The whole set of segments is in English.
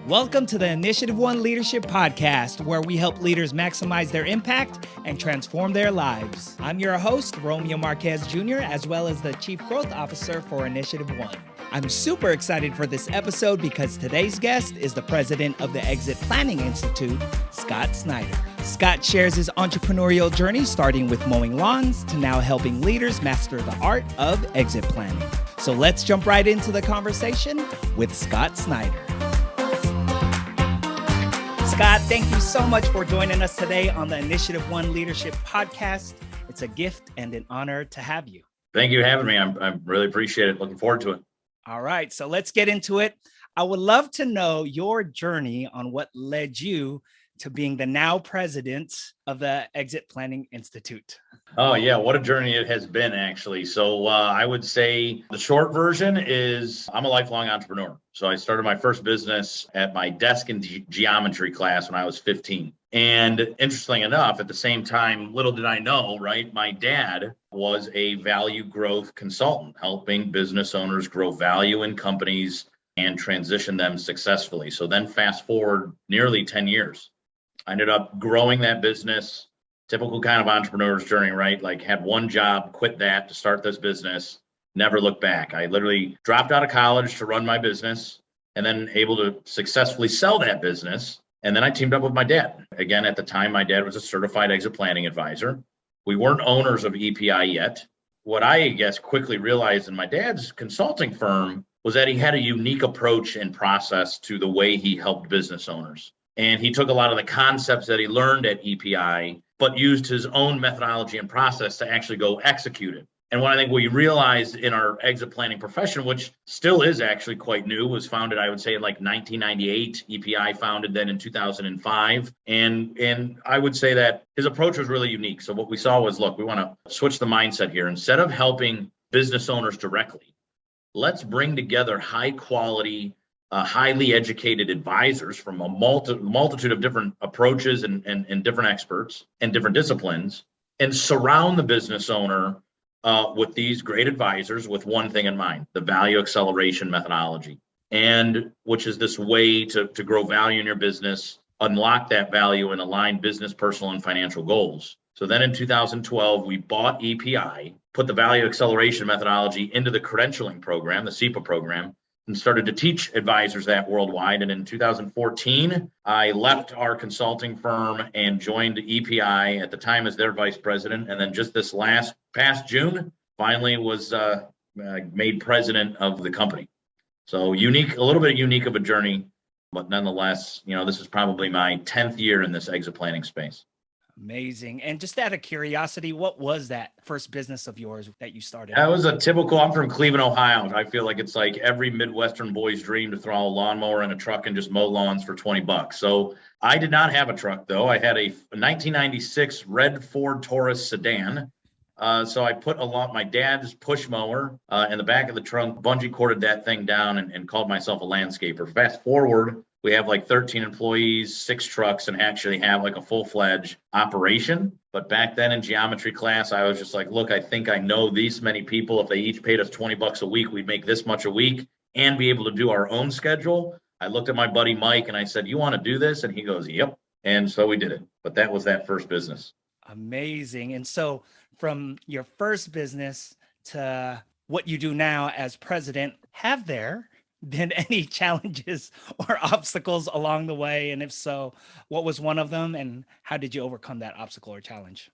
Welcome to the InitiativeOne Leadership Podcast, where we help leaders maximize their impact and transform their lives. I'm your host, Romeo Marquez Jr., as well as the Chief Growth Officer for InitiativeOne. I'm super excited for this episode because today's guest is the president of the Exit Planning Institute, Scott Snider. Scott shares his entrepreneurial journey, starting with mowing lawns to now helping leaders master the art of exit planning. So let's jump right into the conversation with Scott Snider. Scott, thank you so much for joining us today on the InitiativeOne Leadership Podcast. It's a gift and an honor to have you. Thank you for having me. I really appreciate it. Looking forward to it. All right, so let's get into it. I would love to know your journey on what led you to being the now president of the Exit Planning Institute. Oh, yeah. What a journey it has been, actually. So I would say the short version is I'm a lifelong entrepreneur. So I started my first business at my desk in geometry class when I was 15. And interestingly enough, at the same time, little did I know, right? My dad was a value growth consultant, helping business owners grow value in companies and transition them successfully. So then fast forward nearly 10 years. I ended up growing that business, typical kind of entrepreneur's journey, right? Like had one job, quit that to start this business, never looked back. I literally dropped out of college to run my business and then able to successfully sell that business. And then I teamed up with my dad. Again, at the time, my dad was a certified exit planning advisor. We weren't owners of EPI yet. What I guess quickly realized in my dad's consulting firm was that he had a unique approach and process to the way he helped business owners. And he took a lot of the concepts that he learned at EPI, but used his own methodology and process to actually go execute it. And what I think we realized in our exit planning profession, which still is actually quite new, was founded, I would say, in like 1998. EPI founded then in 2005. And I would say that his approach was really unique. So what we saw was, look, we want to switch the mindset here. Instead of helping business owners directly, let's bring together high quality, highly educated advisors from a multitude of different approaches and different experts and different disciplines, and surround the business owner with these great advisors with one thing in mind: the value acceleration methodology, and which is this way to grow value in your business, unlock that value, and align business, personal, and financial goals. So then in 2012, we bought EPI, put the value acceleration methodology into the credentialing program, the CEPA program, and started to teach advisors that worldwide. And in 2014, I left our consulting firm and joined EPI at the time as their vice president. And then just this past June, finally was made president of the company. So a little bit unique of a journey, but nonetheless, this is probably my 10th year in this exit planning space. Amazing. And just out of curiosity, what was that first business of yours that you started? That was I'm from Cleveland, Ohio. I feel like it's like every Midwestern boy's dream to throw a lawnmower in a truck and just mow lawns for $20. So I did not have a truck, though. I had a 1996 red Ford Taurus sedan. So I put my dad's push mower in the back of the trunk, bungee corded that thing down, and called myself a landscaper. Fast forward, we have like 13 employees, 6 trucks, and actually have like a full-fledged operation. But back then in geometry class, I was just like, look, I think I know these many people. If they each paid us $20 a week, we'd make this much a week and be able to do our own schedule. I looked at my buddy Mike and I said, you want to do this? And he goes, yep. And so we did it. But that was that first business. Amazing. And so from your first business to what you do now as president, have there been any challenges or obstacles along the way? And if so, what was one of them and how did you overcome that obstacle or challenge?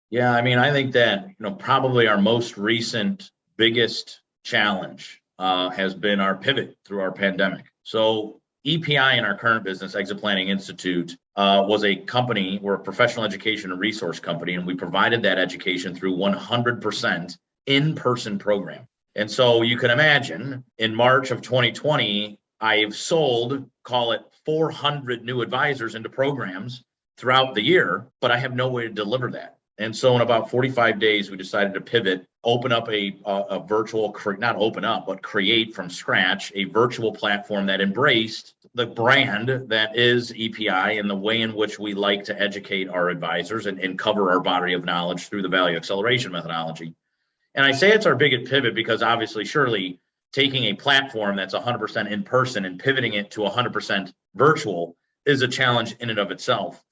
Yeah, I think that, probably our most recent biggest challenge has been our pivot through our pandemic. So EPI in our current business, Exit Planning Institute, was a company. We're a professional education and resource company, and we provided that education through 100% in-person program. And so you can imagine in March of 2020, I've sold, call it 400 new advisors into programs throughout the year, but I have no way to deliver that. And so in about 45 days, we decided to pivot, open up a virtual, not open up, but create from scratch a virtual platform that embraced the brand that is EPI and the way in which we like to educate our advisors and cover our body of knowledge through the value acceleration methodology. And I say it's our biggest pivot because obviously, surely taking a platform that's 100% in person and pivoting it to 100% virtual is a challenge in and of itself.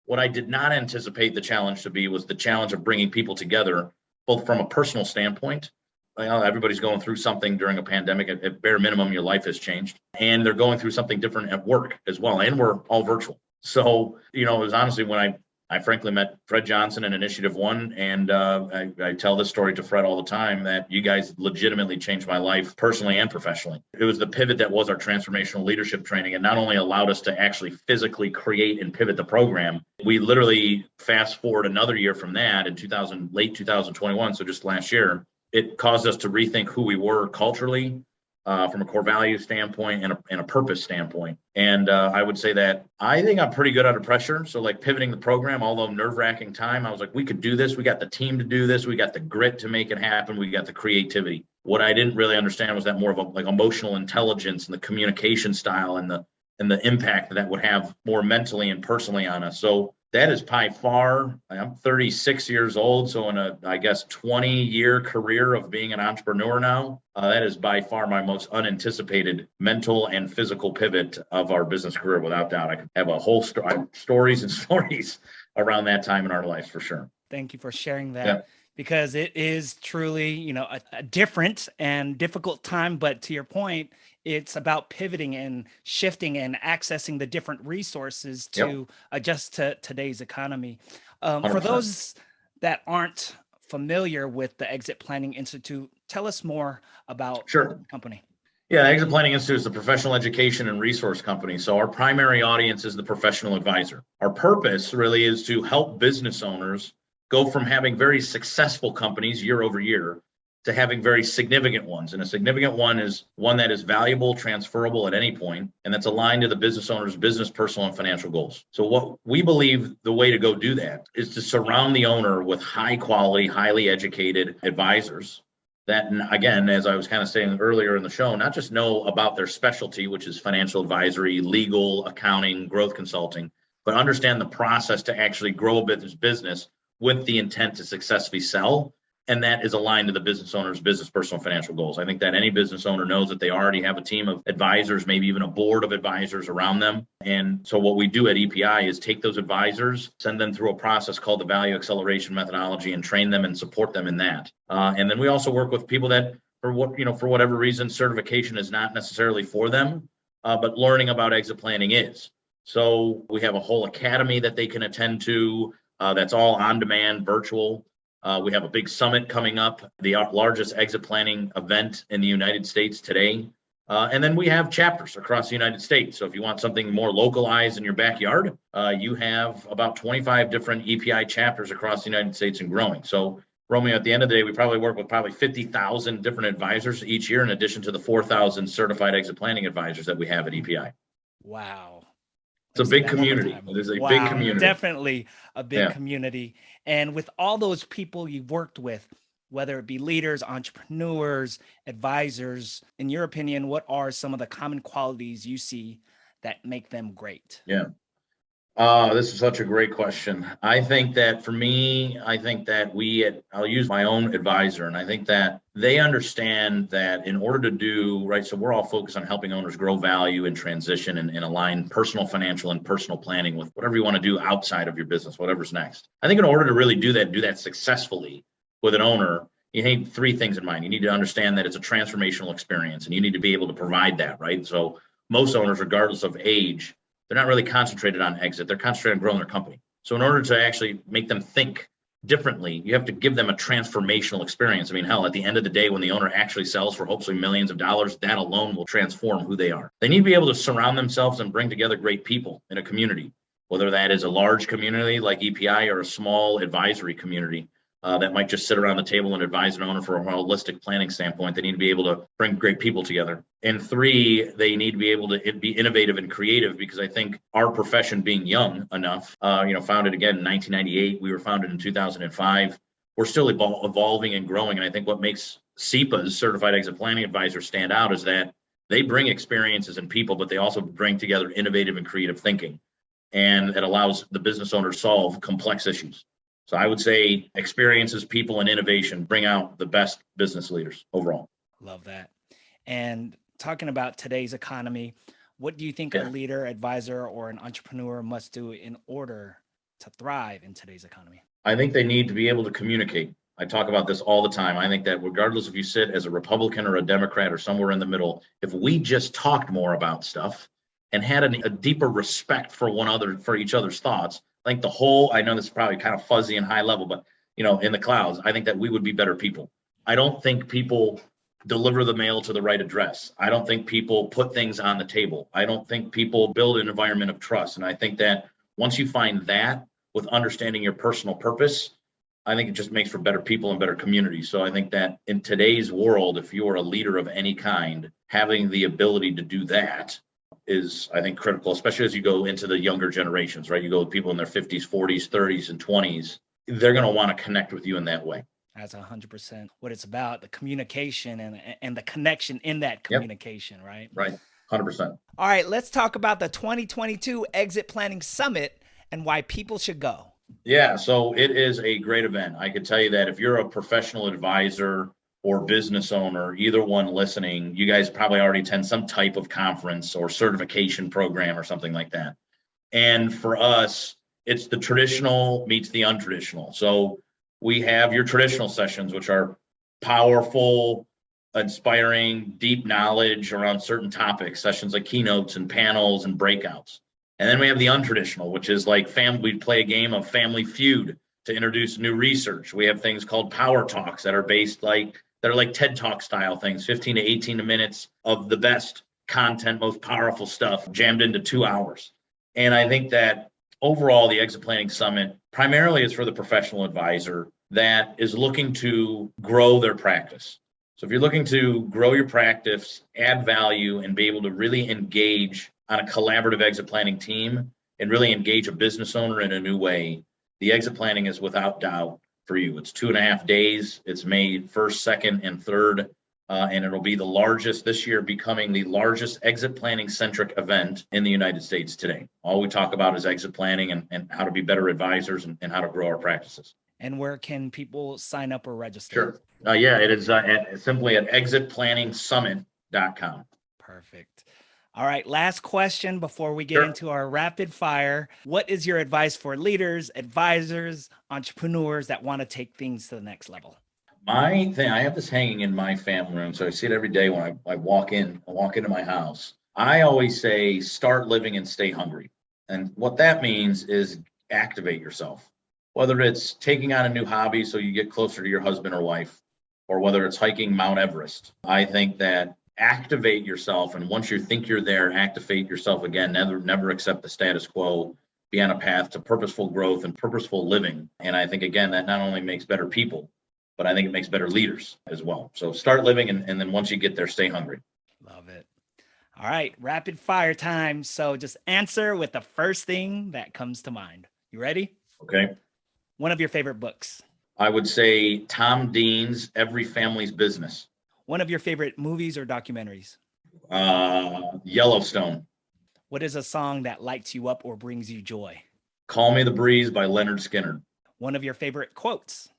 What I did not anticipate the challenge to be was the challenge of bringing people together, both from a personal standpoint. Everybody's going through something during a pandemic. At bare minimum, your life has changed, and they're going through something different at work as well. And we're all virtual. So, it was honestly when I frankly met Fred Johnson and InitiativeOne, and I tell this story to Fred all the time that you guys legitimately changed my life personally and professionally. It was the pivot that was our transformational leadership training, and not only allowed us to actually physically create and pivot the program, we literally fast forward another year from that in late 2021, so just last year, it caused us to rethink who we were culturally, from a core value standpoint and a purpose standpoint. And I would say that I think I'm pretty good under pressure. So like pivoting the program, although nerve-wracking time, I was like, we could do this. We got the team to do this. We got the grit to make it happen. We got the creativity. What I didn't really understand was that more of a like emotional intelligence and the communication style and the impact that would have more mentally and personally on us. So that is by far, I'm 36 years old. So in a, I guess, 20-year career of being an entrepreneur now, that is by far my most unanticipated mental and physical pivot of our business career, without doubt. I could have a whole stories and stories around that time in our lives for sure. Thank you for sharing that. Yeah. Because it is truly, a different and difficult time. But to your point, it's about pivoting and shifting and accessing the different resources to adjust to today's economy. For those that aren't familiar with the Exit Planning Institute, tell us more about the company. Yeah, Exit Planning Institute is a professional education and resource company. So our primary audience is the professional advisor. Our purpose really is to help business owners go from having very successful companies year over year to having very significant ones. And a significant one is one that is valuable, transferable at any point, and that's aligned to the business owner's business, personal, and financial goals. So what we believe the way to go do that is to surround the owner with high quality, highly educated advisors that, again, as I was kind of saying earlier in the show, not just know about their specialty, which is financial advisory, legal, accounting, growth consulting, but understand the process to actually grow a business with the intent to successfully sell. And that is aligned to the business owner's business, personal, financial goals. I think that any business owner knows that they already have a team of advisors, maybe even a board of advisors around them. And so what we do at EPI is take those advisors, send them through a process called the value acceleration methodology, and train them and support them in that. And then we also work with people that, for whatever reason, certification is not necessarily for them, but learning about exit planning is. So we have a whole academy that they can attend to. That's all on demand, virtual. We have a big summit coming up, the largest exit planning event in the United States today. And then we have chapters across the United States. So if you want something more localized in your backyard, you have about 25 different EPI chapters across the United States and growing. So Romeo, at the end of the day, we probably work with 50,000 different advisors each year, in addition to the 4,000 certified exit planning advisors that we have at EPI. Wow. It's a big community. It is a big community. Definitely a big community. And with all those people you've worked with, whether it be leaders, entrepreneurs, advisors, in your opinion, what are some of the common qualities you see that make them great? Yeah. This is such a great question. I think that for me, I'll use my own advisor, and I think that they understand that in order to do right, so we're all focused on helping owners grow value and transition and align personal, financial, and personal planning with whatever you want to do outside of your business, whatever's next. I think in order to really do that successfully with an owner, you need three things in mind. You need to understand that it's a transformational experience, and you need to be able to provide that, right? So most owners, regardless of age, they're not really concentrated on exit. They're concentrated on growing their company. So in order to actually make them think differently, you have to give them a transformational experience. I mean, hell, at the end of the day, when the owner actually sells for hopefully millions of dollars, that alone will transform who they are. They need to be able to surround themselves and bring together great people in a community, whether that is a large community like EPI or a small advisory community. That might just sit around the table and advise an owner from a holistic planning standpoint. They need to be able to bring great people together. And three, they need to be able to be innovative and creative, because I think our profession being young enough, founded again in 1998, we were founded in 2005. We're still evolving and growing. And I think what makes CEPA's Certified Exit Planning Advisors stand out is that they bring experiences and people, but they also bring together innovative and creative thinking. And it allows the business owner to solve complex issues. So I would say experiences, people, and innovation bring out the best business leaders overall. Love that. And talking about today's economy, what do you think a Yeah. leader, advisor, or an entrepreneur must do in order to thrive in today's economy? I think they need to be able to communicate. I talk about this all the time. I think that regardless if you sit as a Republican or a Democrat or somewhere in the middle, if we just talked more about stuff and had a deeper respect for for each other's thoughts, I think I know this is probably kind of fuzzy and high level, but in the clouds, I think that we would be better people. I don't think people deliver the mail to the right address. I don't think people put things on the table. I don't think people build an environment of trust. And I think that once you find that with understanding your personal purpose, I think it just makes for better people and better communities. So I think that in today's world, if you are a leader of any kind, having the ability to do that is, I think, critical, especially as you go into the younger generations, right? You go with people in their 50s, 40s, 30s, and 20s. They're going to want to connect with you in that way. That's 100% what it's about, the communication and the connection in that Yep. communication, right? Right. 100%. All right, let's talk about the 2022 Exit Planning Summit and why people should go. Yeah, so it is a great event. I could tell you that if you're a professional advisor or business owner, either one listening, you guys probably already attend some type of conference or certification program or something like that. And for us, it's the traditional meets the untraditional. So we have your traditional sessions, which are powerful, inspiring, deep knowledge around certain topics, sessions like keynotes and panels and breakouts. And then we have the untraditional, which is like we play a game of Family Feud to introduce new research. We have things called power talks that are like TED Talk style things, 15 to 18 minutes of the best content, most powerful stuff jammed into 2 hours. And I think that overall, the Exit Planning Summit primarily is for the professional advisor that is looking to grow their practice. So if you're looking to grow your practice, add value, and be able to really engage on a collaborative exit planning team and really engage a business owner in a new way, the exit planning is without doubt for you. It's 2.5 days. It's May 1st, 2nd, and 3rd. And it'll be the largest this year, becoming the largest exit planning centric event in the United States today. All we talk about is exit planning and how to be better advisors and how to grow our practices. And where can people sign up or register? Sure. Yeah, it is simply at exitplanningsummit.com. Perfect. All right, last question before we get into our rapid fire. What is your advice for leaders, advisors, entrepreneurs that want to take things to the next level? My thing, I have this hanging in my family room, so I see it every day when I walk into my house. I always say, start living and stay hungry. And what that means is activate yourself, whether it's taking on a new hobby so you get closer to your husband or wife, or whether it's hiking Mount Everest. I think that activate yourself, and once you think you're there, activate yourself again. Never accept the status quo. Be on a path to purposeful growth and purposeful living. And I think, again, that not only makes better people, but I think it makes better leaders as well. So start living, and then once you get there, stay hungry. Love it. All right, rapid fire time. So just answer with the first thing that comes to mind. You ready? Okay. One of your favorite books. I would say Tom Dean's Every Family's Business. One of your favorite movies or documentaries. Yellowstone. What is a song that lights you up or brings you joy? Call Me the Breeze by Leonard Skinner. One of your favorite quotes.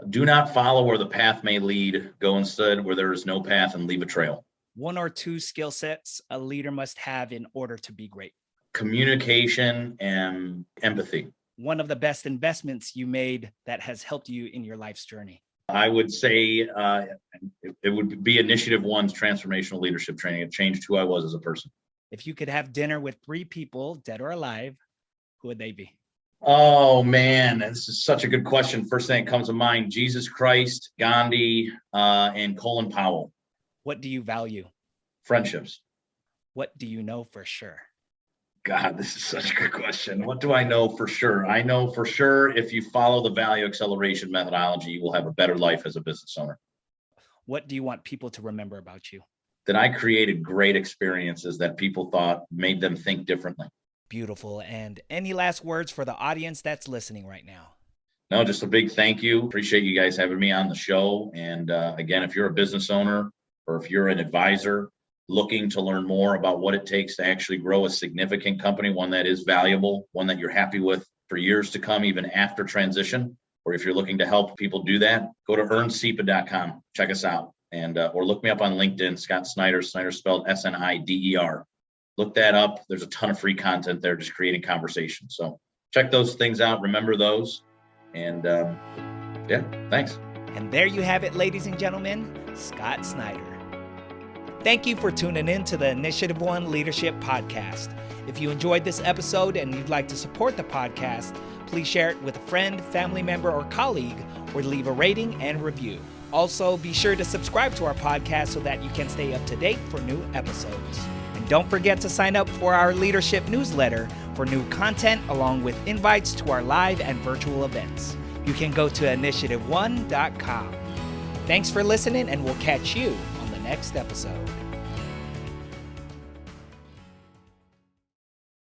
Do not follow where the path may lead. Go instead where there is no path and leave a trail. One or two skill sets a leader must have in order to be great. Communication and empathy. One of the best investments you made that has helped you in your life's journey. I would say it would be InitiativeOne's transformational leadership training. It changed who I was as a person. If you could have dinner with 3 people, dead or alive, who would they be? Oh, man, this is such a good question. First thing that comes to mind, Jesus Christ, Gandhi, and Colin Powell. What do you value? Friendships. What do you know for sure? God, this is such a good question. What do I know for sure? I know for sure if you follow the value acceleration methodology, you will have a better life as a business owner. What do you want people to remember about you? That I created great experiences that people thought made them think differently. Beautiful. And any last words for the audience that's listening right now? No, just a big thank you. Appreciate you guys having me on the show. And again, if you're a business owner or if you're an advisor looking to learn more about what it takes to actually grow a significant company, one that is valuable, one that you're happy with for years to come, even after transition, or if you're looking to help people do that, go to earnsepa.com. Check us out. and or look me up on LinkedIn, Scott Snider. Snider spelled Snider. Look that up. There's a ton of free content there, just creating conversation. So check those things out. Remember those. And thanks. And there you have it, ladies and gentlemen, Scott Snider. Thank you for tuning in to the InitiativeOne Leadership Podcast. If you enjoyed this episode and you'd like to support the podcast, please share it with a friend, family member, or colleague, or leave a rating and review. Also, be sure to subscribe to our podcast so that you can stay up to date for new episodes. And don't forget to sign up for our leadership newsletter for new content along with invites to our live and virtual events. You can go to InitiativeOne.com. Thanks for listening, and we'll catch you on the next episode.